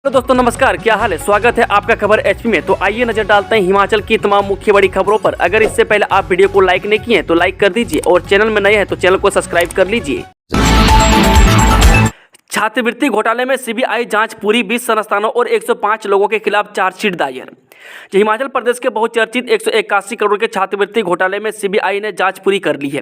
Hello दोस्तों, नमस्कार। क्या हाल है? स्वागत है आपका खबर एचपी में। तो आइए नजर डालते हैं हिमाचल की तमाम मुख्य बड़ी खबरों पर। अगर इससे पहले आप वीडियो को लाइक नहीं किए हैं तो लाइक कर दीजिए और चैनल में नए हैं तो चैनल को सब्सक्राइब कर लीजिए। छात्रवृत्ति घोटाले में सीबीआई जांच पूरी। 20 संस्थानों और 105 लोगों के खिलाफ चार्जशीट दायर। हिमाचल प्रदेश के बहुचर्चित 181 करोड़ के छात्रवृत्ति घोटाले में सीबीआई ने जांच पूरी कर ली है।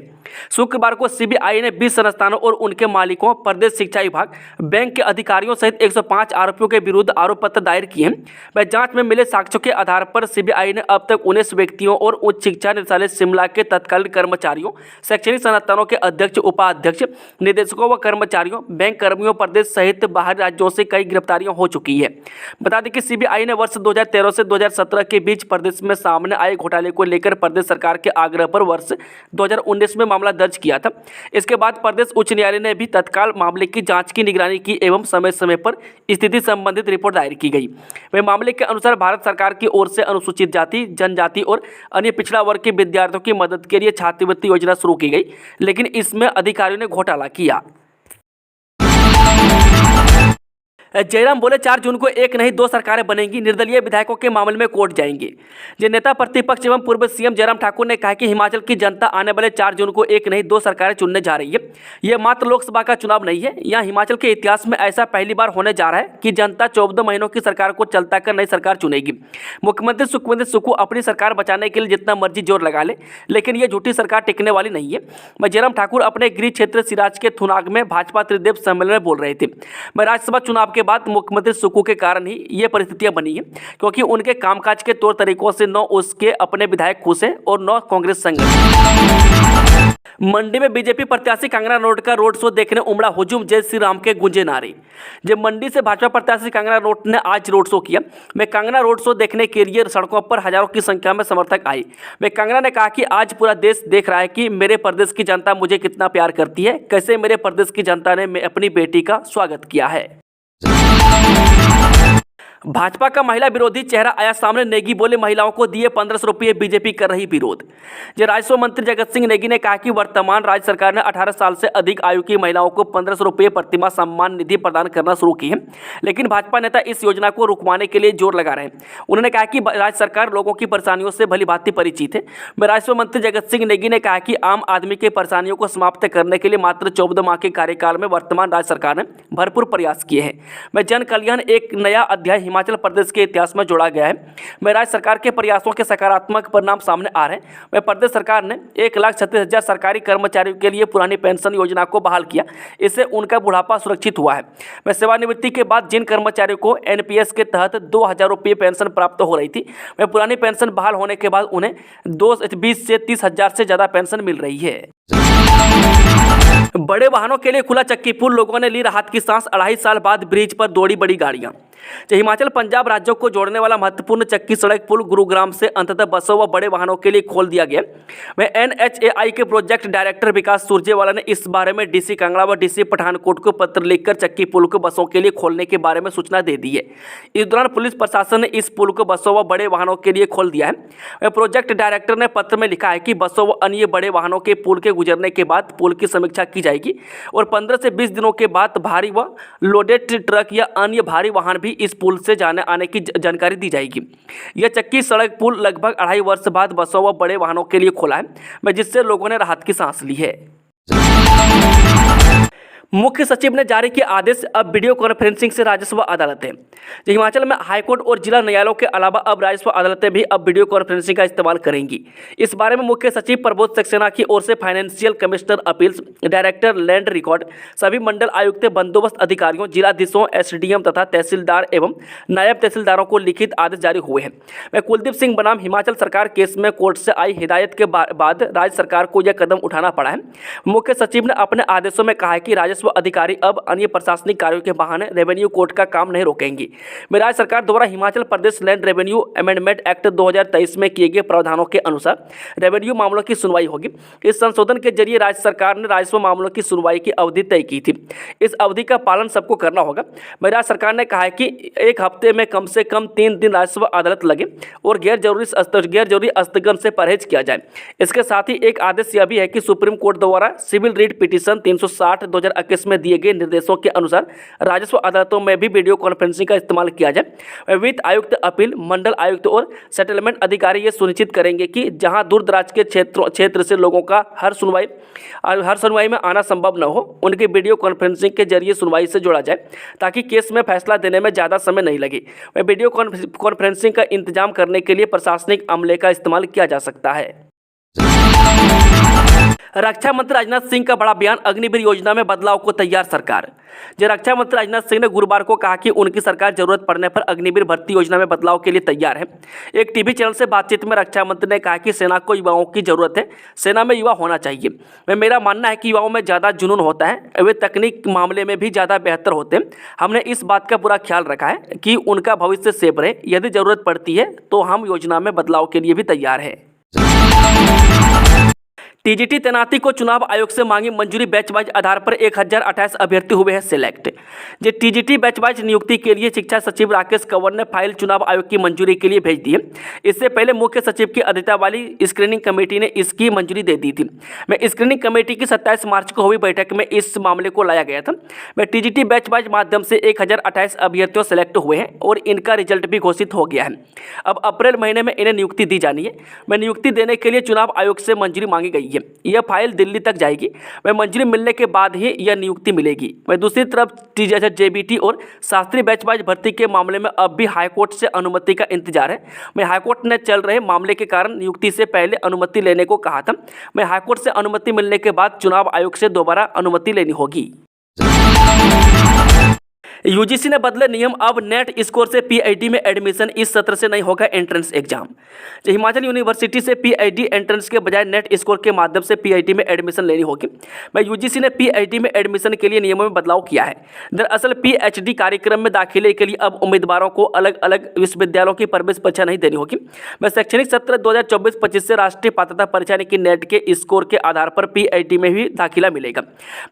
शुक्रवार को सीबीआई ने 20 संस्थानों और उनके मालिकों, प्रदेश शिक्षा विभाग, बैंक के अधिकारियों सहित 105 आरोपियों के विरुद्ध आरोप पत्र दायर किए हैं। वह जांच में मिले साक्ष्यों के आधार पर सीबीआई ने अब तक 19 व्यक्तियों और उच्च शिक्षा निदेशालय शिमला के तत्कालीन कर्मचारियों, शैक्षणिक संस्थानों के अध्यक्ष, उपाध्यक्ष, निदेशकों व कर्मचारियों, बैंक कर्मियों, प्रदेश सहित बाहरी राज्यों से कई गिरफ्तारियां हो चुकी है। बता दें कि सीबीआई ने वर्ष 2013 से 2017 के बीच प्रदेश में सामने आए घोटाले को लेकर प्रदेश सरकार के आग्रह पर वर्ष 2019 में मामला दर्ज किया था। इसके बाद प्रदेश उच्च न्यायालय ने भी तत्काल मामले की जांच की निगरानी की एवं समय समय पर स्थिति संबंधित रिपोर्ट दायर की गई। वह मामले के अनुसार भारत सरकार की ओर से अनुसूचित जाति, जनजाति और अन्य पिछड़ा वर्ग के विद्यार्थियों की मदद के लिए छात्रवृत्ति योजना शुरू की गई, लेकिन इसमें अधिकारियों ने घोटाला किया। जयराम बोले 4 जून को एक नहीं 2 सरकारें बनेंगी, निर्दलीय विधायकों के मामले में कोर्ट जाएंगे। नेता प्रतिपक्ष एवं पूर्व सीएम जयराम ठाकुर ने कहा कि हिमाचल की जनता आने वाले 4 जून को एक नहीं 2 सरकारें चुनने जा रही है। यह मात्र लोकसभा का चुनाव नहीं है, यह हिमाचल के इतिहास में ऐसा पहली बार होने जा रहा है कि जनता 14 महीनों की सरकार को चलता कर नई सरकार चुनेगी। मुख्यमंत्री सुखविंदर सुक्खू अपनी सरकार बचाने के लिए जितना मर्जी जोर लगा ले, लेकिन यह झूठी सरकार टिकने वाली नहीं है। मैं जयराम ठाकुर अपने गृह क्षेत्र सिराज के थुनाग में भाजपा त्रिदेव सम्मेलन में बोल रहे थे। मैं राज्यसभा चुनाव के बाद मुख्यमंत्री सुक्खू के कारण ही ये परिस्थितियां बनी है, क्योंकि उनके कामकाज के तौर तरीकों से न उसके अपने विधायक खुश हैं और न कांग्रेस संगठन। मंडी में बीजेपी प्रत्याशी कंगना रनौत का रोड शो देखने उमड़ा हुजूम, जय श्री राम के गूंजे नारे। जब मंडी से भाजपा प्रत्याशी कंगना रनौत ने आज रोड शो किया। मैं कंगना रोड शो देखने के लिए सड़कों पर हजारों की संख्या में समर्थक आए। मैं कंगना ने कहा कि आज पूरा देश देख रहा है कि मेरे प्रदेश की जनता मुझे कितना प्यार करती है, कैसे मेरे प्रदेश की जनता ने अपनी बेटी का स्वागत किया है। भाजपा का महिला विरोधी चेहरा आया सामने। नेगी बोले महिलाओं को दिए 1500 रुपये, बीजेपी कर रही विरोध। राजस्व मंत्री जगत सिंह नेगी ने कहा कि वर्तमान राज्य सरकार ने 18 साल से अधिक आयु की महिलाओं को 1500 रुपये प्रतिमाह सम्मान निधि प्रदान करना शुरू की है, लेकिन भाजपा नेता इस योजना को रुकवाने के लिए जोर लगा रहे हैं। उन्होंने कहा कि राज्य सरकार लोगों की परेशानियों से भली भांति परिचित है। राजस्व मंत्री जगत सिंह नेगी ने कहा कि आम आदमी की परेशानियों को समाप्त करने के लिए मात्र 14 माह के कार्यकाल में वर्तमान राज्य सरकार ने भरपूर प्रयास किए हैं। जन कल्याण एक नया अध्याय हिमाचल प्रदेश के इतिहास में जोड़ा गया है। राज्य सरकार के प्रयासों के सकारात्मक परिणाम सामने आ रहे हैं। प्रदेश सरकार ने 1,36,000 सरकारी कर्मचारियों के लिए पुरानी पेंशन योजना को बहाल किया। इससे उनका बुढ़ापा सुरक्षित हुआ है। सेवानिवृत्ति के बाद जिन कर्मचारियों को एनपीएस के तहत 2,000 रुपये पेंशन प्राप्त हो रही थी, वह पुरानी पेंशन बहाल होने के बाद उन्हें 20 से 30,000 से ज़्यादा पेंशन मिल रही है। बड़े वाहनों के लिए खुला चक्की पुल, लोगों ने ली राहत की सांस। 2.5 साल बाद ब्रिज पर दौड़ी बड़ी गाड़ियां। हिमाचल पंजाब राज्यों को जोड़ने वाला महत्वपूर्ण चक्की सड़क पुल गुरुग्राम से अंततः बसों व बड़े वाहनों के लिए खोल दिया गया। वह एनएचएआई के प्रोजेक्ट डायरेक्टर विकास सुरजेवाला ने इस बारे में डीसी कांगड़ा व डीसी पठानकोट को पत्र लिखकर चक्की पुल को बसों के लिए खोलने के बारे में सूचना दे दी है। इस दौरान पुलिस प्रशासन ने इस पुल को बसों व बड़े वाहनों के लिए खोल दिया है। वह प्रोजेक्ट डायरेक्टर ने पत्र में लिखा है कि बसों व अन्य बड़े वाहनों के पुल के गुजरने के बाद पुल की समीक्षा की जाएगी और 15 से 20 दिनों के बाद भारी व लोडेड ट्रक या अन्य भारी वाहन भी इस पुल से जाने आने की जानकारी दी जाएगी। यह चक्की सड़क पुल लगभग 2.5 वर्ष बाद बसों व बड़े वाहनों के लिए खोला है, जिससे लोगों ने राहत की सांस ली है। मुख्य सचिव ने जारी किया आदेश, अब वीडियो कॉन्फ्रेंसिंग से राजस्व अदालतें। हिमाचल में हाईकोर्ट और जिला न्यायालयों के अलावा अब राजस्व अदालतें भी अब वीडियो कॉन्फ्रेंसिंग का इस्तेमाल करेंगी। इस बारे में मुख्य सचिव प्रबोध सक्सेना की ओर से financial commissioner appeals, director land record, सभी मंडल आयुक्त, बंदोबस्त अधिकारियों, जिलाधीशों, एसडीएम तथा तहसीलदार एवं नायब तहसीलदारों को लिखित आदेश जारी हुए हैं। मैं कुलदीप सिंह बनाम हिमाचल सरकार केस में कोर्ट से आई हिदायत के बाद राज्य सरकार को यह कदम उठाना पड़ा है। मुख्य सचिव ने अपने आदेशों में कहा है कि राजस्व अधिकारी अब अन्य प्रशासनिक कार्यों के बहाने रेवेन्यू कोर्ट का काम नहीं रोकेंगे। राज्य सरकार द्वारा Himachal Pradesh land revenue amendment act 2023 में किए गए प्रावधानों के अनुसार रेवेन्यू मामलों की सुनवाई होगी। इस संशोधन के जरिए राज्य सरकार ने राजस्व मामलों की सुनवाई की अवधि तय की थी। इस अवधि का पालन सबको करना होगा। राज्य सरकार ने कहा है कि एक हफ्ते में कम से कम 3 दिन राजस्व अदालत लगे और गैर जरूरी स्थगन से परहेज किया जाए। इसके साथ ही एक आदेश यह भी है कि सुप्रीम कोर्ट द्वारा सिविल रिट पिटीशन 360/2021 केस में दिए गए निर्देशों के अनुसार राजस्व अदालतों में भी वीडियो कॉन्फ्रेंसिंग का इस्तेमाल किया जाए। वित्त आयुक्त, अपील, मंडल आयुक्त और सेटलमेंट अधिकारी ये सुनिश्चित करेंगे कि जहां दूर दराज के क्षेत्र से लोगों का हर सुनवाई में आना संभव न हो, उनकी वीडियो कॉन्फ्रेंसिंग के जरिए सुनवाई से जोड़ा जाए ताकि केस में फैसला देने में ज़्यादा समय नहीं लगे। वीडियो कॉन्फ्रेंसिंग का इंतजाम करने के लिए प्रशासनिक अमले का इस्तेमाल किया जा सकता है। रक्षा मंत्री राजनाथ सिंह का बड़ा बयान, अग्निवीर योजना में बदलाव को तैयार सरकार। रक्षा मंत्री राजनाथ सिंह ने गुरुवार को कहा कि उनकी सरकार जरूरत पड़ने पर अग्निवीर भर्ती योजना में बदलाव के लिए तैयार है। एक टीवी चैनल से बातचीत में रक्षा मंत्री ने कहा कि सेना को युवाओं की जरूरत है, सेना में युवा होना चाहिए। मेरा मानना है कि युवाओं में ज़्यादा जुनून होता है, वे तकनीक मामले में भी ज़्यादा बेहतर होते हैं। हमने इस बात का पूरा ख्याल रखा है कि उनका भविष्य सेफ रहे। यदि जरूरत पड़ती है तो हम योजना में बदलाव के लिए भी तैयार हैं। टीजीटी तैनाती को चुनाव आयोग से मांगी मंजूरी, बैच वाइज आधार पर 1028 अभ्यर्थी हुए हैं सिलेक्ट। टीजीटी बैच वाइज नियुक्ति के लिए शिक्षा सचिव राकेश कंवर ने फाइल चुनाव आयोग की मंजूरी के लिए भेज दी है। इससे पहले मुख्य सचिव की अध्यक्षता वाली स्क्रीनिंग कमेटी ने इसकी मंजूरी दे दी थी। स्क्रीनिंग कमेटी की 27 मार्च को हुई बैठक में इस मामले को लाया गया था। टीजीटी बैच वाइज माध्यम से 1028 अभ्यर्थियों सेलेक्ट हुए हैं और इनका रिजल्ट भी घोषित हो गया है। अब अप्रैल महीने में इन्हें नियुक्ति दी जानी है। नियुक्ति देने के लिए चुनाव आयोग से मंजूरी मांगी गई है। यह फाइल दिल्ली तक जाएगी। मंजूरी मिलने के बाद ही यह नियुक्ति मिलेगी। दूसरी तरफ जेबीटी और शास्त्रीय बैच वाइज भर्ती के मामले में अब भी हाईकोर्ट से अनुमति का इंतजार है। हाईकोर्ट ने चल रहे मामले के कारण नियुक्ति से पहले अनुमति लेने को कहा था। हाईकोर्ट से अनुमति मिलने के बाद चुनाव आयोग से दोबारा अनुमति लेनी होगी। यूजीसी ने बदले नियम, अब नेट स्कोर से पीएचडी में एडमिशन, इस सत्र से नहीं होगा एंट्रेंस एग्जाम। हिमाचल यूनिवर्सिटी से पीएचडी एंट्रेंस के बजाय नेट स्कोर के माध्यम से पीएचडी में एडमिशन लेनी होगी। यूजीसी ने पीएचडी में एडमिशन के लिए नियमों में बदलाव किया है। दरअसल पीएचडी कार्यक्रम में दाखिले के लिए अब उम्मीदवारों को अलग अलग विश्वविद्यालयों की प्रवेश परीक्षा नहीं देनी होगी। शैक्षणिक सत्र 2024-25 से राष्ट्रीय पात्रता परीक्षा यानी कि नेट के स्कोर के आधार पर पीएचडी में भी दाखिला मिलेगा।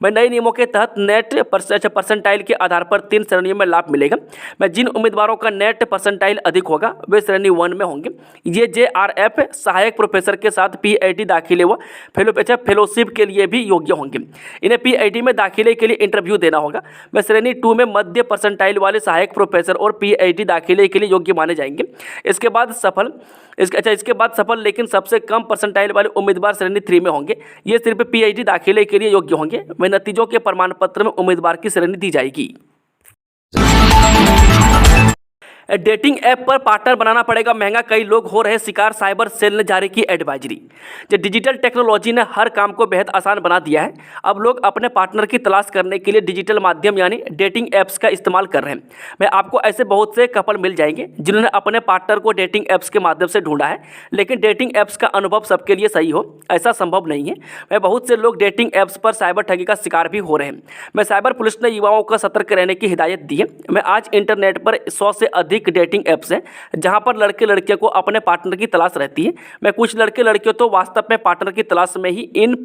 नए नियमों के तहत नेट परसेंटाइल के आधार पर 3 श्रेणियों में लाभ मिलेगा। जिन उम्मीदवारों का नेट परसेंटाइल अधिक होगा वे श्रेणी 1 में होंगे। ये जेआरएफ सहायक प्रोफेसर के साथ पीएचडी दाखिले व फेलोशिप के लिए भी योग्य होंगे। इन्हें पीएचडी में दाखिले के लिए इंटरव्यू देना होगा। श्रेणी 2 में मध्य परसेंटाइल वाले सहायक प्रोफेसर और पीएचडी दाखिले के लिए योग्य माने जाएंगे। इसके बाद सफल लेकिन सबसे कम परसेंटाइल वाले उम्मीदवार श्रेणी 3 में होंगे। ये सिर्फ पीएचडी दाखिले के लिए योग्य होंगे। नतीजों के प्रमाण पत्र में उम्मीदवार की श्रेणी दी जाएगी। डेटिंग ऐप पर पार्टनर बनाना पड़ेगा महंगा, कई लोग हो रहे शिकार, साइबर सेल ने जारी की एडवाइजरी। डिजिटल टेक्नोलॉजी ने हर काम को बेहद आसान बना दिया है। अब लोग अपने पार्टनर की तलाश करने के लिए डिजिटल माध्यम यानी डेटिंग ऐप्स का इस्तेमाल कर रहे हैं। आपको ऐसे बहुत से कपल मिल जाएंगे जिन्होंने अपने पार्टनर को डेटिंग ऐप्स के माध्यम से ढूंढा है, लेकिन डेटिंग ऐप्स का अनुभव सबके लिए सही हो ऐसा संभव नहीं है। बहुत से लोग डेटिंग ऐप्स पर साइबर ठगी का शिकार भी हो रहे हैं। साइबर पुलिस ने युवाओं को सतर्क रहने की हिदायत दी है। आज इंटरनेट पर 100 से अधिक डेटिंग ऐप्स हैं जहां पर लड़के लड़कियों को अपने पार्टनर की तलाश रहती है। कुछ लड़के लड़कियों तो वास्तव में पार्टनर की तलाश में ही इन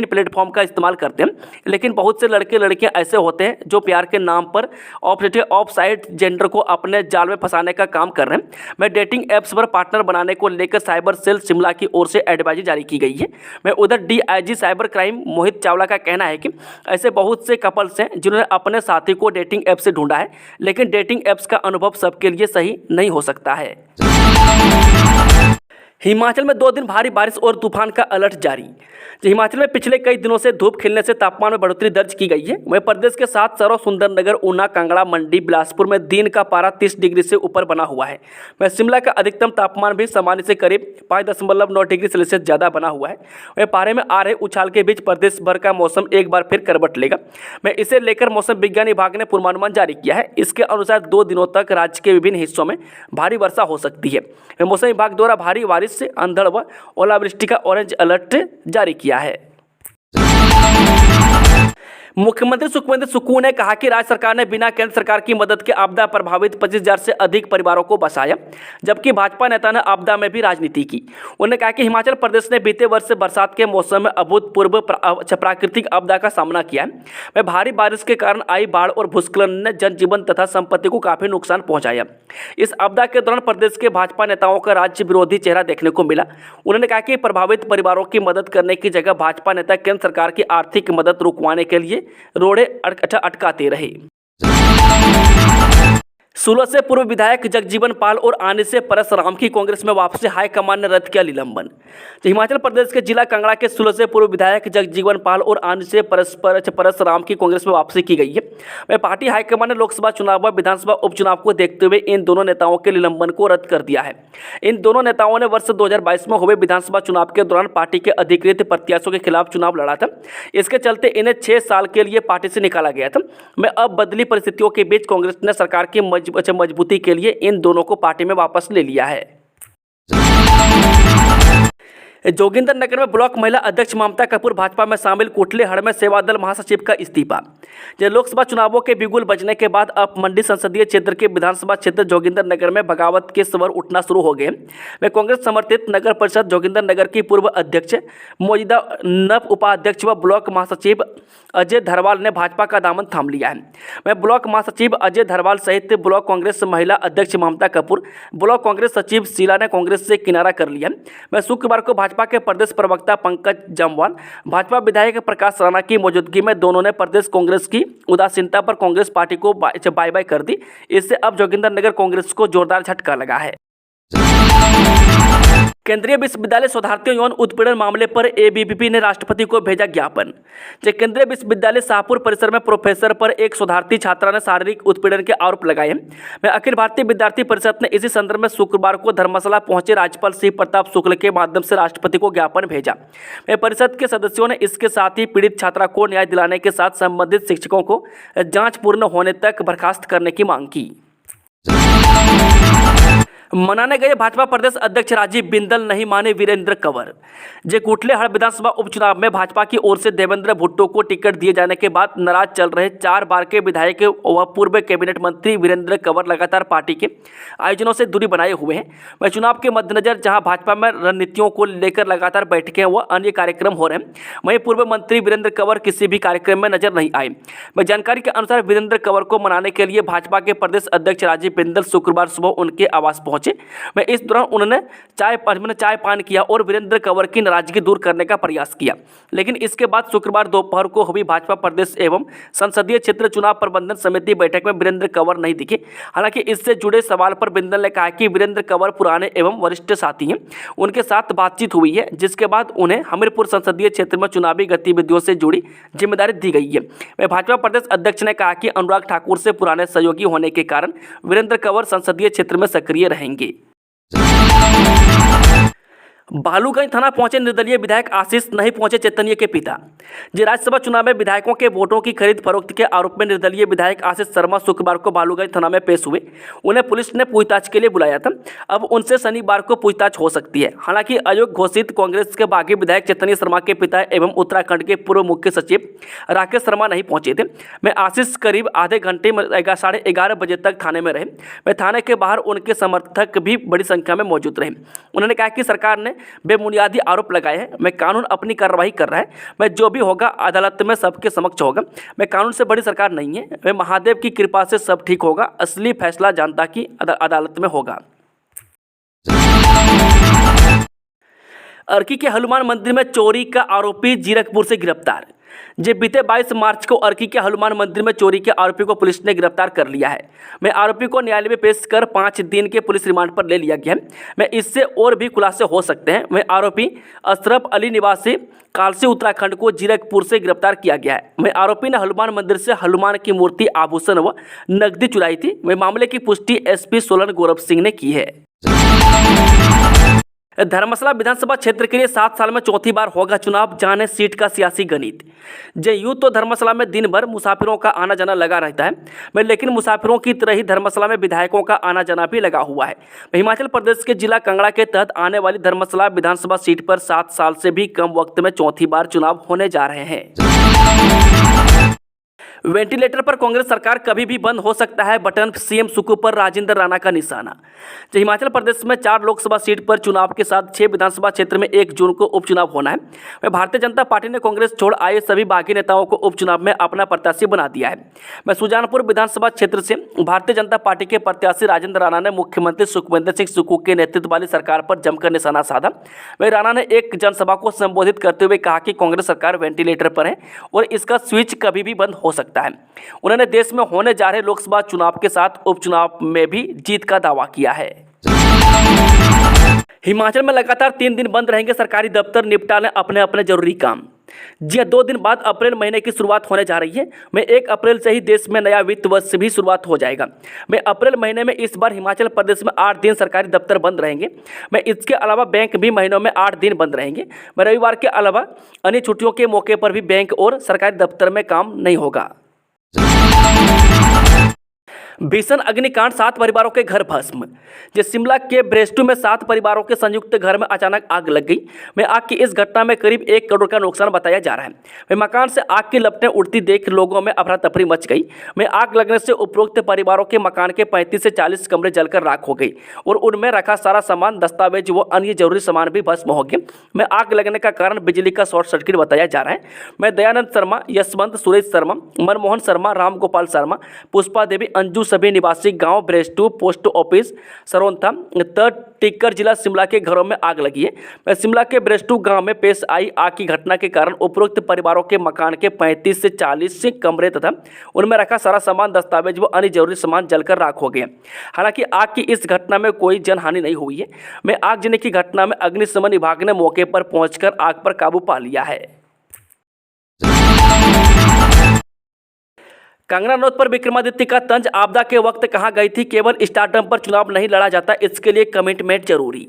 प्लेटफॉर्म का इस्तेमाल करते हैं, लेकिन बहुत से लड़के लड़कियां ऐसे होते हैं जो प्यार के नाम पर ऑफ साइड जेंडर को अपने जाल में फंसाने का काम कर रहे हैं। डेटिंग ऐप्स पर पार्टनर बनाने को लेकर साइबर सेल शिमला की ओर से एडवाइजरी जारी की गई है। उधर DIG cyber crime Mohit Chawla का कहना है कि ऐसे बहुत से कपल्स हैं जिन्होंने अपने साथी को डेटिंग ऐप से ढूंढा है, लेकिन डेटिंग ऐप्स का अनुभव सबके लिए सही नहीं हो सकता है। हिमाचल में 2 दिन भारी बारिश और तूफान का अलर्ट जारी। हिमाचल में पिछले कई दिनों से धूप खिलने से तापमान में बढ़ोतरी दर्ज की गई है। वहीं प्रदेश के 7 शहरों सुंदरनगर, ऊना, कांगड़ा, मंडी, बिलासपुर में दिन का पारा 30 डिग्री से ऊपर बना हुआ है। शिमला का अधिकतम तापमान भी सामान्य से करीब 5.9 डिग्री सेल्सियस ज़्यादा बना हुआ है। वहीं पारे में आ रहे उछाल के बीच प्रदेश भर का मौसम एक बार फिर करवट लेगा। इसे लेकर मौसम विज्ञान विभाग ने पूर्वानुमान जारी किया है। इसके अनुसार 2 दिनों तक राज्य के विभिन्न हिस्सों में भारी वर्षा हो सकती है। मौसम विभाग द्वारा भारी बारिश से अंधड़ व ओलावृष्टि का ऑरेंज अलर्ट जारी किया है। मुख्यमंत्री सुखविंदर सुक्खू ने कहा कि राज्य सरकार ने बिना केंद्र सरकार की मदद के आपदा प्रभावित 25,000 से अधिक परिवारों को बचाया, जबकि भाजपा नेता ने आपदा में भी राजनीति की। उन्होंने कहा कि हिमाचल प्रदेश ने बीते वर्ष से बरसात के मौसम में अभूतपूर्व प्राकृतिक आपदा का सामना किया है। भारी बारिश के कारण आई बाढ़ और भूस्खलन ने जनजीवन तथा संपत्ति को काफी नुकसान पहुंचाया। इस आपदा के दौरान प्रदेश के भाजपा नेताओं का राज्य विरोधी चेहरा देखने को मिला। उन्होंने कहा कि प्रभावित परिवारों की मदद करने की जगह भाजपा नेता केंद्र सरकार की आर्थिक मदद रुकवाने के लिए के रोड़े अटकाते रहे। सूरत से पूर्व विधायक जगजीवन पाल और आने से परसराम की कांग्रेस में वापसी, हाईकमान ने रद्द किया निलंबन। हिमाचल प्रदेश के जिला कांगड़ा के सूरत से पूर्व विधायक जगजीवन पाल और आने से परसराम की कांग्रेस में वापसी की गई है। वह पार्टी हाईकमान ने लोकसभा चुनाव व विधानसभा उपचुनाव को देखते हुए इन दोनों नेताओं के निलंबन को रद्द कर दिया है। इन दोनों नेताओं ने वर्ष 2022 में हुए विधानसभा चुनाव के दौरान पार्टी के अधिकृत प्रत्याशियों के खिलाफ चुनाव लड़ा था। इसके चलते इन्हें 6 साल के लिए पार्टी से निकाला गया था। मैं अब बदली परिस्थितियों के बीच कांग्रेस ने सरकार की मजबूती के लिए इन दोनों को पार्टी में वापस ले लिया है। जोगिंदरनगर में ब्लॉक महिला अध्यक्ष ममता कपूर भाजपा में शामिल, कुटलेहड़ में सेवादल महासचिव का इस्तीफा। लोकसभा चुनावों के बिगुल बजने के बाद अब मंडी संसदीय क्षेत्र के विधानसभा क्षेत्र जोगिंदरनगर में बगावत के स्वर उठना शुरू हो गए। वे कांग्रेस समर्थित नगर परिषद जोगिंदरनगर की पूर्व अध्यक्ष, मौजूदा नव उपाध्यक्ष व ब्लॉक महासचिव अजय धरवाल ने भाजपा का दामन थाम लिया है। मैं ब्लॉक महासचिव अजय धरवाल सहित ब्लॉक कांग्रेस महिला अध्यक्ष ममता कपूर, ब्लॉक कांग्रेस सचिव शीला ने कांग्रेस से किनारा कर लिया। मैं शुक्रवार को भाजपा के प्रदेश प्रवक्ता पंकज जम्वाल, भाजपा विधायक प्रकाश राणा की मौजूदगी में दोनों ने प्रदेश कांग्रेस की उदासीनता पर कांग्रेस पार्टी को बाय बाय कर दी। इससे अब जोगिंदरनगर कांग्रेस को जोरदार झटका लगा है। केंद्रीय विश्वविद्यालय शोधार्थियों यौन उत्पीड़न मामले पर एबीवीपी ने राष्ट्रपति को भेजा ज्ञापन। केंद्रीय विश्वविद्यालय शाहपुर परिसर में प्रोफेसर पर एक शोधार्थी छात्रा ने शारीरिक उत्पीड़न के आरोप लगाए हैं। अखिल भारतीय विद्यार्थी परिषद ने इसी संदर्भ में शुक्रवार को धर्मशाला पहुंचे राज्यपाल शिव प्रताप शुक्ल के माध्यम से राष्ट्रपति को ज्ञापन भेजा। परिषद के सदस्यों ने इसके साथ ही पीड़ित छात्रा को न्याय दिलाने के साथ संबंधित शिक्षकों को जाँच पूर्ण होने तक बर्खास्त करने की मांग की। मनाने गए भाजपा प्रदेश अध्यक्ष राजीव बिंदल नहीं माने वीरेंद्र कंवर। कुटलेहड़ विधानसभा उपचुनाव में भाजपा की ओर से देवेंद्र भुट्टो को टिकट दिए जाने के बाद नाराज चल रहे 4 बार के विधायक व पूर्व कैबिनेट मंत्री वीरेंद्र कंवर लगातार पार्टी के आयोजनों से दूरी बनाए हुए हैं। वह चुनाव के मद्देनजर जहां भाजपा में रणनीतियों को लेकर लगातार बैठकें व अन्य कार्यक्रम हो रहे हैं, वहीं पूर्व मंत्री वीरेंद्र कंवर किसी भी कार्यक्रम में नजर नहीं आए। जानकारी के अनुसार वीरेंद्र कंवर को मनाने के लिए भाजपा के प्रदेश अध्यक्ष राजीव बिंदल शुक्रवार सुबह उनके आवास पहुंचे। इस दौरान उन्होंने चाय पान किया और वीरेंद्र कंवर की नाराजगी दूर करने का प्रयास किया। लेकिन इसके बाद शुक्रवार दोपहर को हुई भाजपा प्रदेश एवं संसदीय क्षेत्र चुनाव प्रबंधन समिति बैठक में वीरेंद्र कंवर नहीं दिखे। हालांकि इससे जुड़े सवाल पर बिंदल ने कहा कि वीरेंद्र कंवर पुराने एवं वरिष्ठ साथी हैं, उनके साथ बातचीत हुई है, जिसके बाद उन्हें हमीरपुर संसदीय क्षेत्र में चुनावी गतिविधियों से जुड़ी जिम्मेदारी दी गई है। भाजपा प्रदेश अध्यक्ष ने कहा कि अनुराग ठाकुर से पुराने सहयोगी होने के कारण वीरेंद्र कंवर संसदीय क्षेत्र में सक्रिय रहेंगे। बालूगंज थाना पहुंचे निर्दलीय विधायक आशीष, नहीं पहुंचे चैतन्य के पिता। राज्यसभा चुनाव में विधायकों के वोटों की खरीद फरोख्त के आरोप में निर्दलीय विधायक आशीष शर्मा शुक्रवार को बालूगंज थाना में पेश हुए। उन्हें पुलिस ने पूछताछ के लिए बुलाया था। अब उनसे शनिवार को पूछताछ हो सकती है। हालांकि अयोग्य घोषित कांग्रेस के बागी विधायक चैतन्य शर्मा के पिता एवं उत्तराखंड के पूर्व मुख्य सचिव राकेश शर्मा नहीं पहुंचे थे। आशीष करीब आधे घंटे 11:30 बजे तक थाने में रहे। थाने के बाहर उनके समर्थक भी बड़ी संख्या में मौजूद रहे। उन्होंने कहा कि सरकार ने बेबुनियादी आरोप लगाए हैं। मैं कानून अपनी कार्रवाई कर रहा है। मैं जो भी होगा अदालत में सबके समक्ष होगा। मैं कानून से बड़ी सरकार नहीं है। मैं महादेव की कृपा से सब ठीक होगा। असली फैसला जनता की अदालत में होगा। अर्की के हनुमान मंदिर में चोरी का आरोपी जीरकपुर से गिरफ्तार। बीते 22 मार्च को अर्की के हनुमान मंदिर में चोरी के आरोपी को पुलिस ने गिरफ्तार कर लिया है। आरोपी को न्यायालय में पेश कर 5 दिन के पुलिस रिमांड पर ले लिया गया है। इससे और भी खुलासे हो सकते हैं। आरोपी अशरफ अली निवासी कालसी उत्तराखंड को जीरकपुर से गिरफ्तार किया गया है। आरोपी ने हनुमान मंदिर से हनुमान की मूर्ति, आभूषण व नकदी चुराई थी। मामले की पुष्टि एसपी सोलन गौरव सिंह ने की है। धर्मशाला विधानसभा क्षेत्र के लिए 7 साल में चौथी बार होगा चुनाव, जाने सीट का सियासी गणित। यूं तो धर्मशाला में दिन भर मुसाफिरों का आना जाना लगा रहता है, लेकिन मुसाफिरों की तरह ही धर्मशाला में विधायकों का आना जाना भी लगा हुआ है। हिमाचल प्रदेश के जिला कांगड़ा के तहत आने वाली धर्मशाला विधानसभा सीट पर 7 साल से भी कम वक्त में चौथी बार चुनाव होने जा रहे हैं। वेंटिलेटर पर कांग्रेस सरकार कभी भी बंद हो सकता है, बटन सीएम सुक्खू पर राजेंद्र राणा का निशाना। जो हिमाचल प्रदेश में 4 लोकसभा सीट पर चुनाव के साथ 6 विधानसभा क्षेत्र में 1 जून को उपचुनाव होना है। वह भारतीय जनता पार्टी ने कांग्रेस छोड़ आए सभी बागी नेताओं को उपचुनाव में अपना प्रत्याशी बना दिया है। मैं सुजानपुर विधानसभा क्षेत्र से भारतीय जनता पार्टी के प्रत्याशी राजेंद्र राणा ने मुख्यमंत्री सुखविंदर सिंह सुक्खू के नेतृत्व वाली सरकार पर जमकर निशाना साधा। वही राणा ने एक जनसभा को संबोधित करते हुए कहा कि कांग्रेस सरकार वेंटिलेटर पर है और इसका स्विच कभी भी बंद हो सकता है। उन्होंने देश में होने जा रहे लोकसभा चुनाव के साथ उपचुनाव में भी जीत का दावा किया है। हिमाचल में लगातार 3 दिन बंद रहेंगे सरकारी दफ्तर, निपटा लें अपने अपने जरूरी काम। जी 2 दिन बाद अप्रैल महीने की शुरुआत होने जा रही है। मैं 1 अप्रैल से ही देश में नया वित्त वर्ष भी शुरुआत हो जाएगा। मैं अप्रैल महीने में इस बार हिमाचल प्रदेश में 8 दिन सरकारी दफ्तर बंद रहेंगे। मैं इसके अलावा बैंक भी महीनों में 8 दिन बंद रहेंगे। मैं रविवार के अलावा अन्य छुट्टियों के मौके पर भी बैंक और सरकारी दफ्तर में काम नहीं होगा। भीषण अग्निकांड, 7 परिवारों के घर भस्म। जिस शिमला के ब्रेस्टू में 7 परिवारों के संयुक्त घर में अचानक आग लग गई। में आग की इस घटना में करीब 1 करोड़ का नुकसान बताया जा रहा है। में मकान से आग की लपटें उड़ती देख लोगों में अफरा तफरी मच गई। में आग लगने से उपरोक्त परिवारों के मकान के 35 से 40 कमरे जलकर राख हो गई और उनमें रखा सारा सामान, दस्तावेज व अन्य जरूरी सामान भी भस्म हो गए। में आग लगने का कारण बिजली का शॉर्ट सर्किट बताया जा रहा है। में दयानंद शर्मा, यशवंत, सुरेश शर्मा, मनमोहन शर्मा, राम गोपाल शर्मा, पुष्पा देवी, अंजू सभी निवासी गांव ब्रेस्टू पोस्ट ऑफिस सरोंथा टिक्कर जिला शिमला के घरों में आग लगी है। शिमला के ब्रेस्टू गांव में पेश आई आग की घटना के कारण उपरोक्त परिवारों के मकान के 35 से 40 कमरे तथा उनमें रखा सारा सामान, दस्तावेज व अन्य जरूरी सामान जलकर राख हो गए। हालांकि आग की इस घटना में कोई जनहानि नहीं हुई है। में आगजनी की घटना में अग्निशमन विभाग ने मौके पर पहुंचकर आग पर काबू पा लिया है। कंगना रनौत पर विक्रमादित्य का तंज, आपदा के वक्त कहां गई थी, केवल स्टारडम पर चुनाव नहीं लड़ा जाता, इसके लिए कमिटमेंट जरूरी।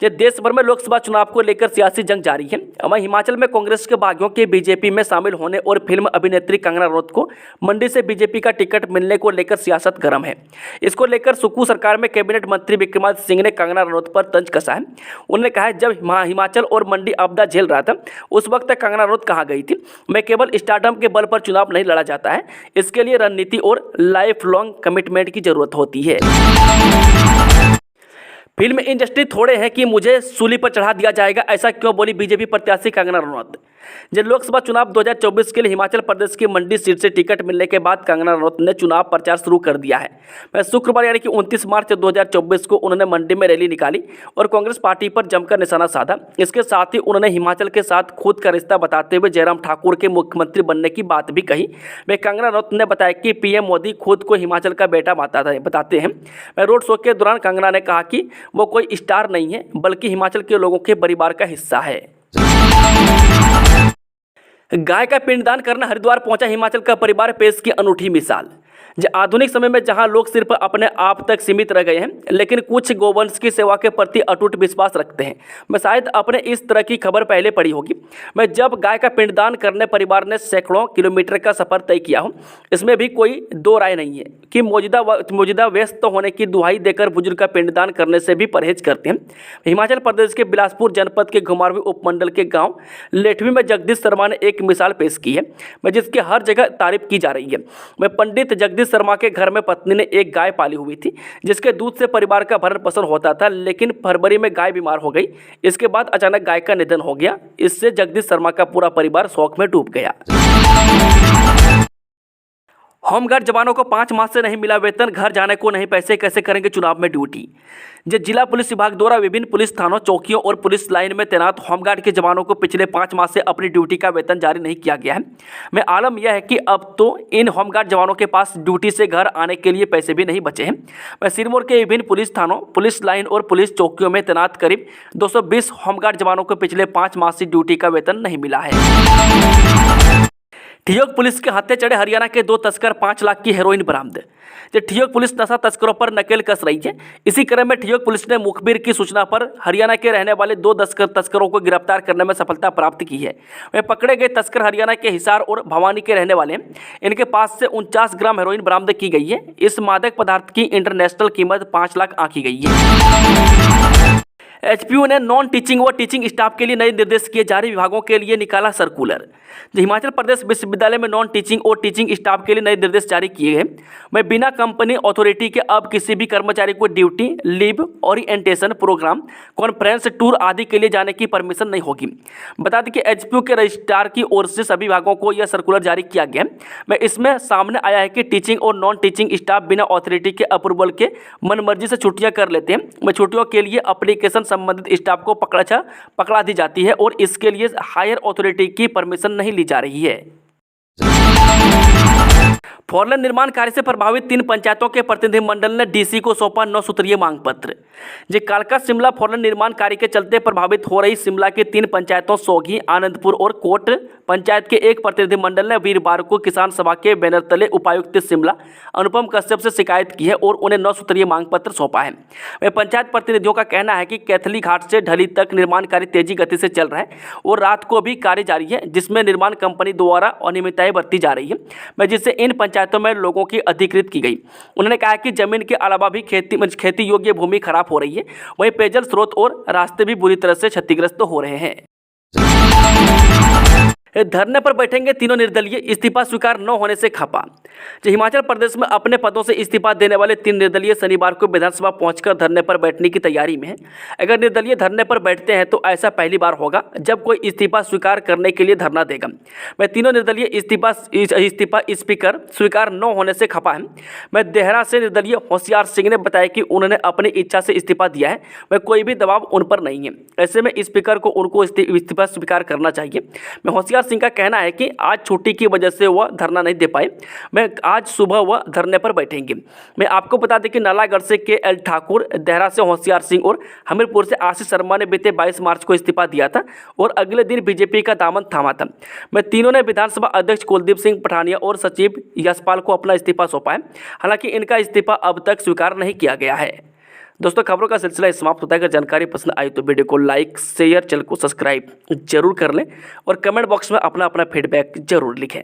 ये देश भर में लोकसभा चुनाव को लेकर सियासी जंग जारी है। वहीं हिमाचल में कांग्रेस के बागियों के बीजेपी में शामिल होने और फिल्म अभिनेत्री कंगना रनौत को मंडी से बीजेपी का टिकट मिलने को लेकर सियासत गर्म है। इसको लेकर सुक्खू सरकार में कैबिनेट मंत्री विक्रमादित्य सिंह ने कंगना रनौत पर तंज कसा है। उन्होंने कहा है, जब हिमाचल और मंडी आपदा झेल रहा था उस वक्त कंगना रनौत कहाँ गई थी। मैं केवल स्टारडम के बल पर चुनाव नहीं लड़ा जाता है, इसके लिए रणनीति और लाइफ लॉन्ग कमिटमेंट की जरूरत होती है। फिल्म इंडस्ट्री थोड़े हैं कि मुझे सूली पर चढ़ा दिया जाएगा, ऐसा क्यों बोली बीजेपी प्रत्याशी कंगना रनौत। जब लोकसभा चुनाव 2024 के लिए हिमाचल प्रदेश की मंडी सीट से टिकट मिलने के बाद कंगना रनौत ने चुनाव प्रचार शुरू कर दिया है। मैं शुक्रवार यानी कि 29 मार्च 2024 को उन्होंने मंडी में रैली निकाली और कांग्रेस पार्टी पर जमकर निशाना साधा। इसके साथ ही उन्होंने हिमाचल के साथ खुद का रिश्ता बताते हुए जयराम ठाकुर के मुख्यमंत्री बनने की बात भी कही। वह कंगना रनौत ने बताया कि पीएम मोदी खुद को हिमाचल का बेटा बताते हैं। मैं रोड शो के दौरान कंगना ने कहा कि वो कोई स्टार नहीं है बल्कि हिमाचल के लोगों के परिवार का हिस्सा है। गाय का पिंडदान करना हरिद्वार पहुंचा हिमाचल का परिवार, पेश की अनूठी मिसाल। आधुनिक समय में जहां लोग सिर्फ अपने आप तक सीमित रह गए हैं, लेकिन कुछ गौवंश की सेवा के प्रति अटूट विश्वास रखते हैं। मैं शायद अपने इस तरह की खबर पहले पढ़ी होगी। मैं जब गाय का पिंडदान करने परिवार ने सैकड़ों किलोमीटर का सफर तय किया हो, इसमें भी कोई दो राय नहीं है कि मौजूदा व्यस्त होने की दुहाई देकर बुजुर्ग का पिंडदान करने से भी परहेज करते हैं। हिमाचल प्रदेश के बिलासपुर जनपद के घुमारवीं उपमंडल के गाँव लेठवी में जगदीश शर्मा ने एक मिसाल पेश की है, मैं जिसकी हर जगह तारीफ की जा रही है। मैं पंडित जगदीश शर्मा के घर में पत्नी ने एक गाय पाली हुई थी, जिसके दूध से परिवार का भरण पोषण होता था, लेकिन फरवरी में गाय बीमार हो गई। इसके बाद अचानक गाय का निधन हो गया। इससे जगदीश शर्मा का पूरा परिवार शोक में डूब गया। होमगार्ड जवानों को 5 माह से नहीं मिला वेतन, घर जाने को नहीं पैसे, कैसे करेंगे चुनाव में ड्यूटी। जिला पुलिस विभाग द्वारा विभिन्न पुलिस थानों, चौकियों और पुलिस लाइन में तैनात होमगार्ड के जवानों को पिछले 5 माह से अपनी ड्यूटी का वेतन जारी नहीं किया गया है। में आलम यह है कि अब तो इन होमगार्ड जवानों के पास ड्यूटी से घर आने के लिए पैसे भी नहीं बचे हैं। मैं सिरमौर के विभिन्न पुलिस थानों, पुलिस लाइन और पुलिस चौकियों में तैनात करीब 220 होमगार्ड जवानों को पिछले 5 माह से ड्यूटी का वेतन नहीं मिला है। ठियोग पुलिस के हत्थे चढ़े हरियाणा के 2 तस्कर, 5 लाख की हेरोइन बरामद। ठियोग पुलिस नशा तस्करों पर नकेल कस रही है। इसी क्रम में ठियोग पुलिस ने मुखबिर की सूचना पर हरियाणा के रहने वाले 2 तस्करों को गिरफ्तार करने में सफलता प्राप्त की है। वे पकड़े गए तस्कर हरियाणा के हिसार और भवानी के रहने वाले हैं। इनके पास से 49 ग्राम हेरोइन बरामद की गई है। इस मादक पदार्थ की इंटरनेशनल कीमत 5 लाख आंकी गई है। एचपीयू ने नॉन टीचिंग व टीचिंग स्टाफ के लिए नए निर्देश किए जारी, विभागों के लिए निकाला सर्कुलर। हिमाचल प्रदेश विश्वविद्यालय में नॉन टीचिंग और टीचिंग स्टाफ के लिए नए निर्देश जारी किए गए। में बिना कंपनी अथॉरिटी के अब किसी भी कर्मचारी को duty, leave, orientation program, conference, tour आदि के लिए जाने की परमिशन नहीं होगी। बता दें कि एचपीयू के रजिस्ट्रार की ओर से सभी विभागों को यह सर्कुलर जारी किया गया। में इसमें सामने आया है कि टीचिंग और नॉन टीचिंग स्टाफ बिना अथॉरिटी के अप्रूवल के मनमर्जी से छुट्टियां कर लेते हैं। में छुट्टियों के लिए एप्लीकेशन संबंधित स्टाफ को पकड़ा दी जाती है और इसके लिए हायर अथॉरिटी की परमिशन नहीं ली जा रही है। फोरलेन निर्माण कार्य से प्रभावित 3 पंचायतों के प्रतिनिधिमंडल ने डीसी को सौंपा 9 सूत्रीय मांग पत्र। कालका शिमला फोरलेन निर्माण कार्य के चलते प्रभावित हो रही शिमला के 3 पंचायतों सोगी, आनंदपुर और कोट पंचायत के एक प्रतिनिधिमंडल ने वीरवार को किसान सभा के बैनर तले उपायुक्त शिमला अनुपम कश्यप से शिकायत की है और उन्हें 9 सूत्रीय मांग पत्र सौंपा है। वे पंचायत प्रतिनिधियों का कहना है कि कैथली घाट से ढली तक निर्माण कार्य तेजी गति से चल रहा है और रात को भी कार्य जारी है, जिसमें निर्माण कंपनी द्वारा अनियमितताएं बरती जा रही है, जिससे इन पंचायतों में लोगों की अधिकृत की गई। उन्होंने कहा कि जमीन के अलावा भी खेती योग्य भूमि खराब हो रही है, वहीं पेयजल स्रोत और रास्ते भी बुरी तरह से क्षतिग्रस्त हो रहे हैं। धरने पर बैठेंगे तीनों निर्दलीय, इस्तीफा स्वीकार न होने से खपा। हिमाचल प्रदेश में अपने पदों से इस्तीफा देने वाले 3 निर्दलीय शनिवार को विधानसभा पहुंचकर धरने पर बैठने की तैयारी में है। अगर निर्दलीय धरने पर बैठते हैं तो ऐसा पहली बार होगा जब कोई इस्तीफा स्वीकार करने के लिए धरना देगा। मैं तीनों निर्दलीय इस्तीफा स्पीकर स्वीकार न होने से खपा है। मैं देहरा से निर्दलीय होशियार सिंह ने बताया कि उन्होंने अपनी इच्छा से इस्तीफा दिया है, मैं कोई भी दबाव उन पर नहीं है। ऐसे में स्पीकर को उनको इस्तीफा स्वीकार करना चाहिए। मैं होशियार सिंह का कहना है कि आज छुट्टी की वजह से वह धरना नहीं दे पाए, मैं आज सुबह वह धरने पर बैठेंगे। मैं आपको बता दें कि नालागढ़ से KL ठाकुर, देहरा से होशियार सिंह और हमीरपुर से आशीष शर्मा ने बीते 22 मार्च को इस्तीफा दिया था और अगले दिन बीजेपी का दामन थामा था। मैं तीनों ने विधानसभा अध्यक्ष कुलदीप सिंह पठानिया और सचिव यशपाल को अपना इस्तीफा सौंपा है। हालांकि इनका इस्तीफा अब तक स्वीकार नहीं किया गया है। दोस्तों, खबरों का सिलसिला समाप्त होता है। अगर जानकारी पसंद आई तो वीडियो को लाइक, शेयर, चैनल को सब्सक्राइब जरूर कर लें और कमेंट बॉक्स में अपना फीडबैक जरूर लिखें।